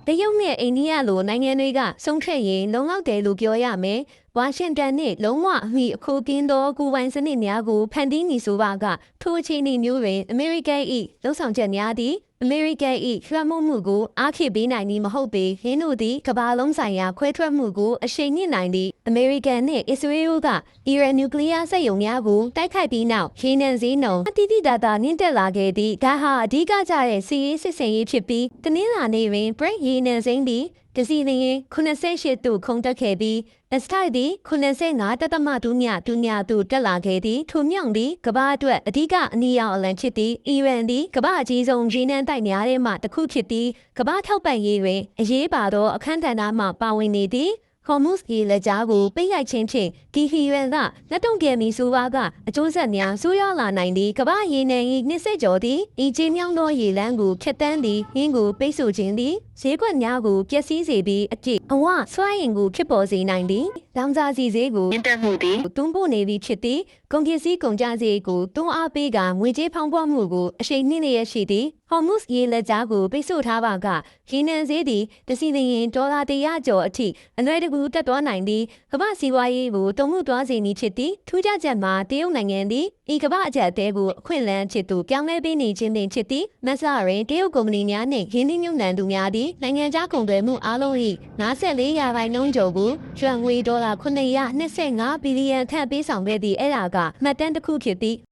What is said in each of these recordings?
တရုတ်နဲ့အိန္ဒိယလိုနိုင်ငံတွေကဆုံးဖြတ်ရင်လုံလောက်တယ်လို့ပြောရမယ်။ဝါရှင်တန်နဲ့လုံးဝအမိအခုကင်းသောကိုပိုင်စနစ်များကိုဖန်တီးနေဆိုပါကထိုးအခြေအနေမျိုးတွင်အမေရိကန်၏လှုပ်ဆောင်ချက်များသည်အမေရိကန်၏လွှမ်းမိုးမှုကိုအားခေပေးနိုင်မည်မဟုတ်ပေဟင်းတို့သည်ကမ္ဘာလုံးဆိုင်ရာခွဲထွက်မှုကိုအရှိန်မြင့်နိုင်သည့်အမေရိကန်နှင့်အစ္စရေးလ်ကအီရန်နျူကလ িয়ার စက်ရုံများကိုတိုက်ခိုက်ပြီးနောက်ရေနံဈေးနှုန်းအတိအကျမြင့်တက်လာခဲ့သည့်ဒါဟာအဓိကကျတဲ့စီးရေးစစ်ဆင်ရေးဖြစ်ပြီးတနင်္လာနေ့တွင် Brent ရေနံစိမ်းသည်တစီလျင်88သို့ခုန်တက်ခဲ့ပြီးအစထိုက်သည်95.2 သို့တက်လာခဲ့သည်ထိုမြောင်သည်ကမ္ဘာအတွက်အဓိကအနီရောင်အလံဖြစ်သည်အီရန်သည်ကမ္ဘာအကြီးဆုံးရေနံတိုက်များထဲမှတစ်ခုဖြစ်သည်ကမ္ဘာထောက်ပံ့ရေးတွင်အရေးပါသောအခမ်းအနားမှပါဝင်နေသည်Hormuz ရေလက်ကြားကိုပိတ်ရိုက်ခြင်းဖြင့်ဒီခီရန်ကလက်တုံ့ပြန်ပြီးဆိုပါကအကျိုးဆက်များဆိုးရွားလာနိုင်သည့်ကမ္ဘာရေနံ၏နှစ်ဆက်ကျော်သည်ဤချင်းမြောင်းသောရေလမ်းကိုဖျက်ဆီးသည့်ဟင်းကိုပိတ်ဆို့ခြင်းသည်ဈေးကွက်များကိုပျက်စီးစေပြီးအကျိအဝဆွားရင်ကိုဖြစ်ပေါ်စေနိုင်သည်လောင်စာဆီဈေးကိုမြင့်တက်မှုသည်တွန်းပို့နေပြီးဖြစ်သည်ကုန်ပစ္စည်းကုန်ကျစရိတ်ကိုတွန်းအားပေးကငွေကြေးဖောင်းပွားမှုကိုအရှိန်နှိမ့်လျက်ရှိသည်Hormuz ရေလက်ကြားကိုပိတ်ဆို့ထားပါကရေနံဈေးသည်တစီလျင်ဒေါ်လာ100ကျော်အထိအလွယ်တကူတက်သွားနိုင်သည်ကမ္ဘာစီးပွားရေးကိုတုံ့မှုသွားစေမည်ဖြစ်သည်ထူးခြားချက်မှာတရုတ်နိုင်ငံသည်ဤကမ္ဘာအကျပ်အသေးကိုအခွင့်အလမ်းဖြစ်သူပြောင်းလဲပေးနေခြင်းပင်ဖြစ်သည်မဆရာရင်တရုတ်ကုမ္ပဏီများနှင့်ရင်းနှီးမြှုပ်နှံသူများသည်နိုင်ငံခြားကုန်သွယ်မှုအားလုံး၏54%ကျော်ကိုရွှန်ငွေဒေါ်လာ925ဘီလီယံထပ်ပေးဆောင်ခဲ့သည့်အဲ့ဒါကမှတ်တမ်းတစ်ခုဖြစ်သည်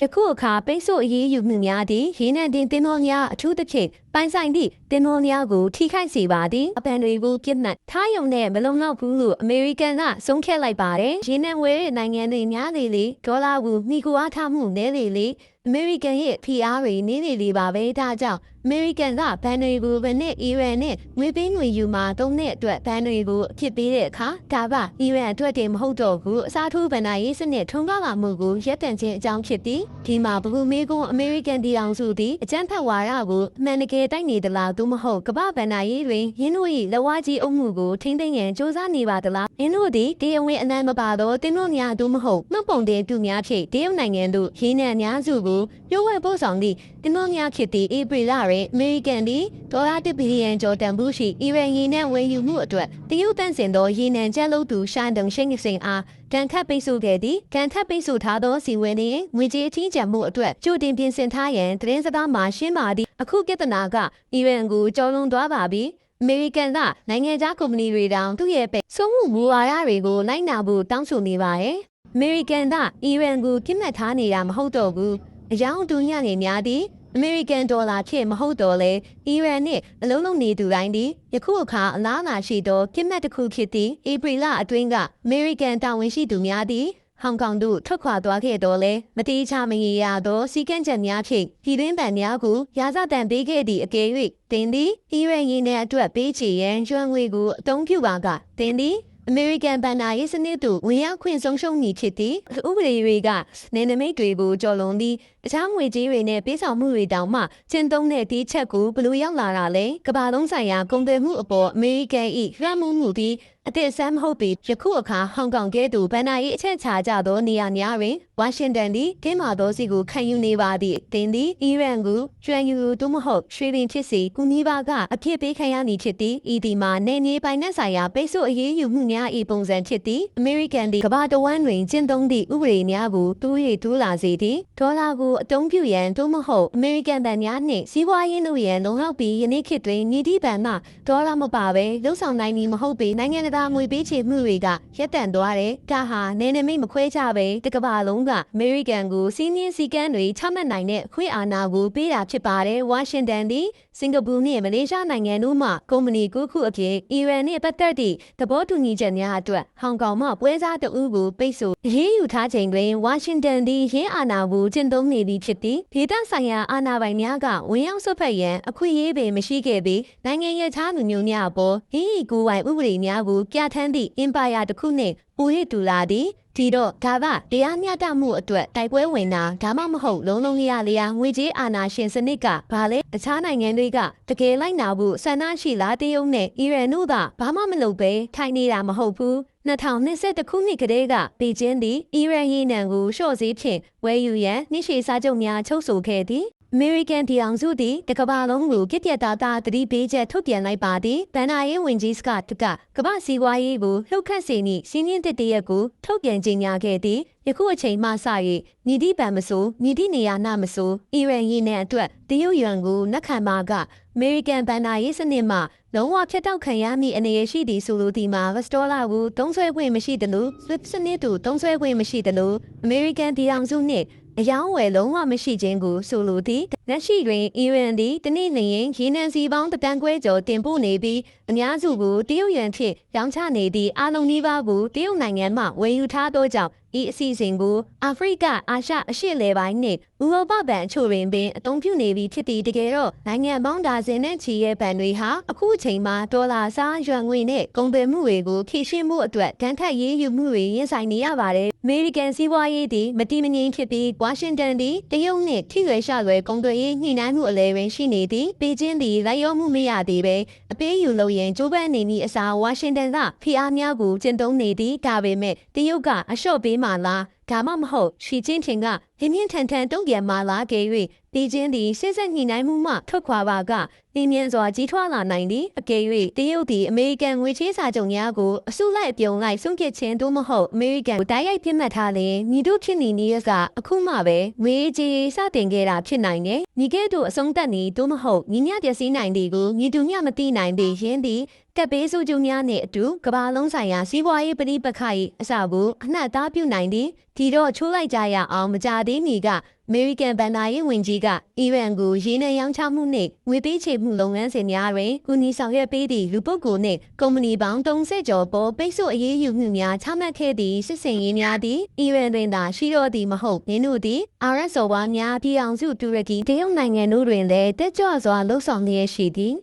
ယခုအခါပိတ်ဆို့အရေးယူမှုများသည့်ရေနံတင်သင်္ဘောများအထူးသဖြင့်ပိုင်ဆိုင်သည့်သင်္ဘောများကိုထိခိုက်စေပါသည်အပန်တွေကိုပြစ်မှတ်ထားရုံနဲ့မလုံလောက်ဘူးလို့အမေရိကန်ကဆုံးဖြတ်လိုက်ပါတယ်ရေနံဝယ်တဲ့နိုင်ငံတွေများလေဒေါ်လာကိုမိကူအားထားမှုနည်းလေအမေရိကန်ရဲ့ဖိအားတွေနည်းလေပါပဲဒါကြောင့်အမေရိကန်ကဘန်တွေကိုဗနဲ့အီရန်နဲ့ငွေပေးငွေယူမှာသုံးတဲ့အတွက်ဘန်တွေကိုအဖြစ်ပေးတဲ့အခါဒါကအီရန်အတွက်တည်းမဟုတ်တော့ဘူးအစားထိုးဗန်နာရေးစနစ်ထုံးကားလာမှုကိုရပ်တန့်ခြင်းအကြောင်းဖြစ်သည်ဒီမှာဘဟုမေကွန်အမေရိကန်ပြည်ထောင်စုသည်အကြမ်းဖက်ဝါဒကိုအမှန်တကယ်တိုက်နေသလားသို့မဟုတ်ကမ္ဘာဗန်နာရေးတွင်ရင်းတို့၏လက်ဝါးကြီးအုပ်မှုကိုထိမ့်သိမ်းရန်စ조사နေပါသလားရင်းတို့သည်တရားဝင်အနံမပါသောတင်းတို့များသို့မဟုတ်နှုတ်ပုံတဲ့သူများဖြင့်တရုတ်နိုင်ငံသို့ရေနံများစုကိုပြုတ်ဝဲပို့ဆောင်သည့်တင်းတို့များဖြစ်သည့်ဧပြီလတွင်အမေရိကန်သည်ဒေါ်လာ1ဘီလီယံကျော်တန်ဖိုးရှိအီရန်ရေနံဝယ်ယူမှုအတွက်တရုတ်တန့်စင်သောရေနံကျပ်လို့သူရှာန်ဒုံရှိန်စင်အားကန်ခတ်ပိတ်ဆို့ခဲ့သည်ကန်ထပ်ပိတ်ဆို့ထားသောစီဝယ်နေငွေကြေးအထီးကျန်မှုအတွက်ကြိုတင်ပြင်ဆင်ထားရန်သတင်းစကားမှာရှင်းပါသည်အခုကိတနာကအီရန်ကိုကျော်လွန်သွားပါပြီအမေရိကန်ကနိုင်ငံခြားကုမ္ပဏီတွေတောင်သူ့ရဲ့ပိတ်ဆို့မှုမူဝါဒတွေကိုလိုက်နာဖို့တောင်းဆိုနေပါတယ်အမေရိကန်ကအီရန်ကိုပြစ်မှတ်ထားနေတာမဟုတ်တော့ဘူးအယောင်တူညနေများသည်အမေရိကန်ဒေါ်လာဖြစ်မဟုတ်တော့လေအီရန်နှင့်အလုံးလုံးနေသူတိုင်းသည်ယခုအခါအလားအလာရှိသောပြစ်မှတ်တစ်ခုဖြစ်သည့်ဧပြီလအတွင်းကအမေရိကန်တာဝန်ရှိသူများသည်ဟောင်ကောင်သို့ထွက်ခွာသွားခဲ့တော့လေမတိချမရေရသောစီကံချက်များဖြင့်ပြည်တွင်းဗန်များကိုရာဇတန်ပေးခဲ့သည့်အကယ်၍တင်သည်အီရန်ရင်းနှင့်အတွက်ပေးချေရန်ကျွမ်းငွေကိုအသုံးပြုပါကတင်သည်အမေရိကန်ဘဏ္ဍာရေးစနစ်သို့ဝင်ရောက်ခွင့်ဆုံးရှုံးမည်ဖြစ်သည်ဥပဒေတွေကနယ်နိမိတ်တွေကိုကျော်လွန်သည့်တခြားငွေကြေးတွေနဲ့ပေးဆောင်မှုတွေတောင်မှကျင့်သုံးတဲ့ဒီချက်ကိုဘလို့ရောက်လာတာလဲကမ္ဘာလုံးဆိုင်ရာကုန်သွယ်မှုအပေါ်အမေရိကန်၏လွှမ်းမိုးမှုသည်အသစ်ဆန်းမဟုတ်ပေယခုအခါဟောင်ကောင်ကဲ့သို့ဘဏ္ဍာရေးအချက်ချကြသောနေရာများတွင်ဝါရှင်တန်သည်တင်းမာသောစီကိုခံယူနေပါသည့်တင်သည်အီရန်ကိုကျွမ်းယူသို့မဟုတ်ရွှေလင်ဖြစ်စေကုနီးပါကအဖြစ်ပေးခံရမည်ဖြစ်သည်ဤဒီမှာနေနေပိုင်နဲ့ဆိုင်ရာပိတ်ဆို့အရေးယူမှုများ၏ပုံစံဖြစ်သည်အမေရိကန်သည်ကမ္ဘာတဝန်းတွင်ကျင့်သုံးသည့်ဥပဒေများကိုတိုး၍တိုးလာစေသည်ဒေါ်လာကိုအသုံးပြုရန်သို့မဟုတ်အမေရိကန်ဗန်များနှင့်စီးပွားရေးလုပ်ရန်လုံလောက်ပြီးယနေ့ခေတ်တွင်ညီတိဗန်မှဒေါ်လာမပါဘဲလှုပ်ဆောင်နိုင်မည်မဟုတ်ပေနိုင်ငံတကာငွေပေးချေမှုတွေကရပ်တန့်သွားတယ်ဒါဟာနယ်နိမိတ်မခွဲခြားပဲတကမ္ဘာလုံးကအမေရိကန်ကိုစီးနှင်းစည်းကမ်းတွေချမှတ်နိုင်တဲ့အခွင့်အာဏာကိုပေးတာဖြစ်ပါတယ်ဝါရှင်တန်သည်စင်ကာပူနှင့်မလေးရှားနိုင်ငံတို့မှကုမ္ပဏီ9ခုအပြင်အီရန်နှင့်ပတ်သက်သည့်သဘောတူညီချက်များအတွက်ဟောင်ကောင်မှပွဲစားတအုပ်ကိုပိတ်ဆို့အရေးယူထားချိန်တွင်ဝါရှင်တန်သည်ရင်းအာဏာကိုကျင့်သုံးနေသည်ဖြစ်သည်ဒေသဆိုင်ရာအာဏာပိုင်များကဝင်ရောက်ဆွတ်ဖက်ရန်အခွင့်အရေးပင်မရှိခဲ့ပေနိုင်ငံရဲ့ခြားလူမျိုးများအပေါ်ဟင်းဤကိုယ်ပိုင်ဥပဒေများကိုပြဋ္ဌာန်းသည့်အင်ပါယာတစ်ခုနှင့်ပူရတူလာသည်ဒီတော့ဒါကတရားမျှတမှုအတွက်တိုက်ပွဲဝင်တာဒါမှမဟုတ်လုံးလုံးလျားလျားငွေကြေးအာဏာရှင်စနစ်ကဘာလဲတခြားနိုင်ငံတွေကတကယ်လိုက်နာဖို့ဆန္ဒရှိလားတရုတ်နဲ့အီရန်တို့ကဘာမှမလုပ်ပဲထိုင်နေတာမဟုတ်ဘူး2021ခုနှစ်ကတည်းကပေကျင်းသည်အီရန်ရေနံကိုလျှော့ဈေးဖြင့်ဝယ်ယူရန်နှိရှေစာချုပ်များချုပ်ဆိုခဲ့သည် American ပြည်အောင်စုသည်တကမ္ဘာလုံးကိုပြည့်ပြည့်သားသားသတိပေးချက်ထုတ်ပြန်လိုက်ပါသည်ဗန်နာရေးဝန်ကြီးစကတကကမ္ဘာစီးပွားရေးကိုလှုပ်ခတ်စေသည့်စီးနှင်းတစ်တရက်ကိုထုတ်ပြန်ကြေညာခဲ့သည်ယခုအချိန်မှစ၍ညီတိပံမဆိုညီတိနေရနာမဆိုအီရန်ရေးနဲ့အတွက်တရုတ်ယွမ်ကိုနက်ခံမှာကအမေရိကန်ဗန်နာရေးစနစ်မှလုံးဝဖျက်တောက်ခံရမည့်အနေရရှိသည့်ဆိုလိုသည်မှာဝက်စဒေါ်လာကိုသုံးဆွဲခွင့်မရှိသလို SWIFT စနစ်သို့သုံးဆွဲခွင့်မရှိသလိုအမေရိကန်ပြည်အောင်စုနှင့်အယောင်းဝယ်လုံးဝမရှိခြင်းကိုဆိုလိုသည်လက်ရှိတွင်အီရန်သည်တနေ့လျင်ရေနံစီပေါင်းတန်ခွဲကျော်တင်ပို့နေပြီးအများစုကိုတရုတ်ယွမ်ဖြင့်ရောင်းချနေသည့်အလုံးနီးပါးကိုတရုတ်နိုင်ငံမှဝယ်ယူထားသောကြောင့်ဤအစီအစဉ်ကိုအာဖရိကအာရှအရှေ့လယ်ပိုင်းနှင့်ဥရောပဘဏ်အချို့တွင်ပင်အသုံးပြုနေပြီးဖြစ်သည့်တကယ်တော့နိုင်ငံပေါင်းဒါဇင်နဲ့ချီရဲ့ဘဏ်တွေဟာအခုအချိန်မှာဒေါ်လာစားယွမ်ငွေနဲ့ကုန်သွယ်မှုတွေကိုဖြည့်ရှင်းမှုအတွက်တန်ခတ်ရေးယူမှုတွေရင်ဆိုင်နေရပါတယ်အမေရိကန်စီးပွားရေးသည်မတည်မငြိမ်ဖြစ်ပြီးဝါရှင်တန်သည်တရုတ်နှင့်ထိရွယ်ရှလွယ်ကုန်သွယ်ရေးညှိနှိုင်းမှုအလဲတွင်ရှိနေသည်ပေကျင်းသည်လိုက်ရောမှုမရသေးပဲအပေးယူလို့ရင်ကျိုးပန်းနေမည့်အစားဝါရှင်တန်ကဖိအားများကိုကျင့်သုံးနေသည်ဒါပေမဲ့တရုတ်ကအလျှော့ပေးမှလားဒါမှမဟုတ်ရှီကျင်းထင်ကပြင်းပြင်းထန်ထန်တုံ့ပြန်မှလာခဲ့၍ဒီချင်းသည်စစ်ဆက်ညှိနှိုင်းမှုမှထွက်ခွာပါကပြင်းပြင်းစွာကြီးထွားလာနိုင်သည်အကယ်၍တရုတ်သည်အမေရိကန်ငွေချေးစာချုပ်များကိုအစုလိုက်အပြုံလိုက်ဆုံးဖြတ်ခြင်းသို့မဟုတ်အမေရိကန်ကိုတိုက်ရိုက်ပြစ်မှတ်ထားလျင်ညီတို့ဖြစ်နေနည်းကအခုမှပဲငွေကြေးစတင်ခဲ့တာဖြစ်နိုင်တယ်ညီကဲ့သို့အဆုံးသတ်နေသို့မဟုတ်ညီညပျက်စီးနိုင်သည်ကိုညီတူမျှမသိနိုင်သည်ယင်းသည်ကပ်ပေးစုကြုံများနှင့်အတူကမ္ဘာလုံးဆိုင်ရာစီးပွားရေးပဋိပက္ခ၏အစကိုအနှံ့သားပြုနိုင်သည်ဒီတော့ချိုးလိုက်ကြရအောင်မကြသေးမီကအမေရိကန်ဗန်နာရေးဝန်ကြီးကအီရန်ကိုရေနံရောင်းချမှုနှင့်ငွေပေးချေမှုလုပ်ငန်းစဉ်များတွင်ကူညီဆောင်ရွက်ပေးသည့်လူပုဂ္ဂိုလ်နှင့်ကုမ္ပဏီပေါင်း30ကျော်ပေါ်ပိတ်ဆို့အရေးယူမှုများချမှတ်ခဲ့သည့်စစ်စင်ရေးများသည်အီရန်တွင်သာရှိတော့သည်မဟုတ်နင်းတို့သည်အာရတ်စော်ဘွားများပြည်အောင်စုတူရကီတရုတ်နိုင်ငံတို့တွင်လည်းတက်ကြွစွာလှုပ်ဆောင်လျက်ရှိသည်